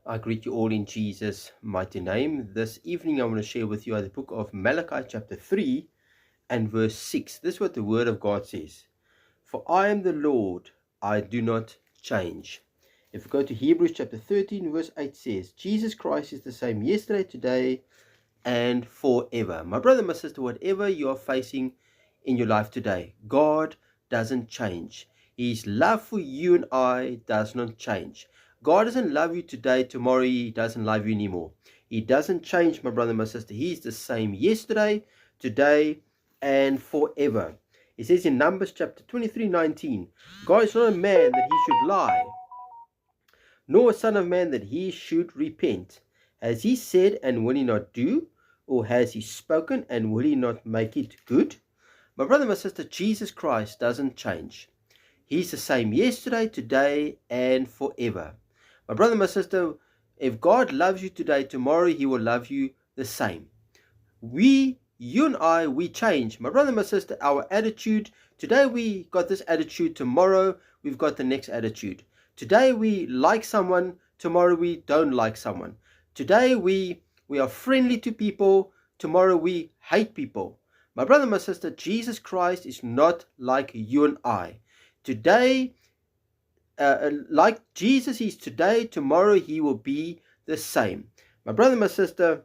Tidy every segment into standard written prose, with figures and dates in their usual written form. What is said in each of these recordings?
I greet you all in Jesus' mighty name. This evening I want to share with you the book of Malachi chapter 3 and verse 6. This is what the word of God says. For I am the Lord, I do not change. If we go to Hebrews chapter 13 verse 8 says, Jesus Christ is the same yesterday, today, and forever. My brother, my sister, whatever you are facing in your life today, God doesn't change. His love for you and I does not change. God doesn't love you today, tomorrow He doesn't love you anymore. He doesn't change, my brother, my sister. He's the same yesterday, today, and forever. It says in Numbers chapter 23:19, God is not a man that He should lie, nor a son of man that He should repent. Has He said, and will He not do? Or has He spoken, and will He not make it good? My brother, my sister, Jesus Christ doesn't change. He's the same yesterday, today, and forever. My brother, my sister, if God loves you today, tomorrow He will love you the same. You and I, we change. My brother, my sister, our attitude. Today we got this attitude. Tomorrow we've got the next attitude. Today we like someone. Tomorrow we don't like someone. Today we are friendly to people. Tomorrow we hate people. My brother, my sister, Jesus Christ is not like you and I. Today, like Jesus is today, tomorrow He will be the same. My brother, my sister,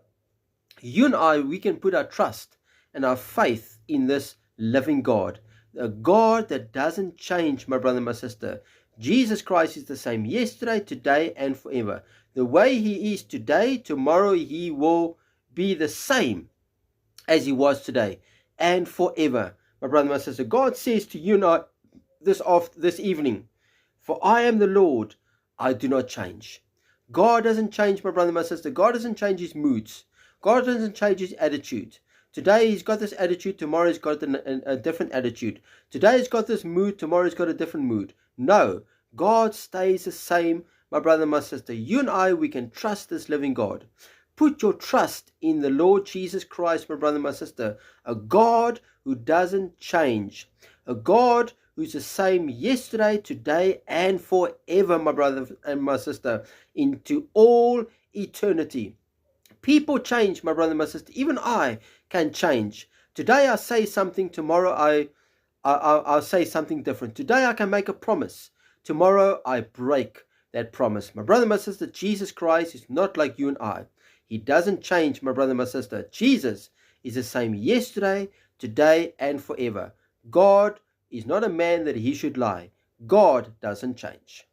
you and I, we can put our trust and our faith in this living God, a God that doesn't change, my brother, my sister. Jesus Christ is the same yesterday, today, and forever. The way He is today, tomorrow He will be the same as He was today and forever. My brother, my sister, God says to you and I this evening, for I am the Lord, I do not change. God doesn't change, my brother, my sister. God doesn't change His moods. God doesn't change His attitude. Today He's got this attitude, tomorrow He's got a different attitude. Today He's got this mood, tomorrow He's got a different mood. No, God stays the same, my brother, my sister. You and I, we can trust this living God. Put your trust in the Lord Jesus Christ, my brother, my sister. A God who doesn't change. A God who's the same yesterday, today, and forever, my brother and my sister, into all eternity. People change, my brother and my sister. Even I can change. Today I say something, tomorrow I'll say something different. Today I can make a promise. Tomorrow I break that promise. My brother and my sister, Jesus Christ is not like you and I. He doesn't change, my brother and my sister. Jesus is the same yesterday, today, and forever. God is not a man that He should lie. God doesn't change.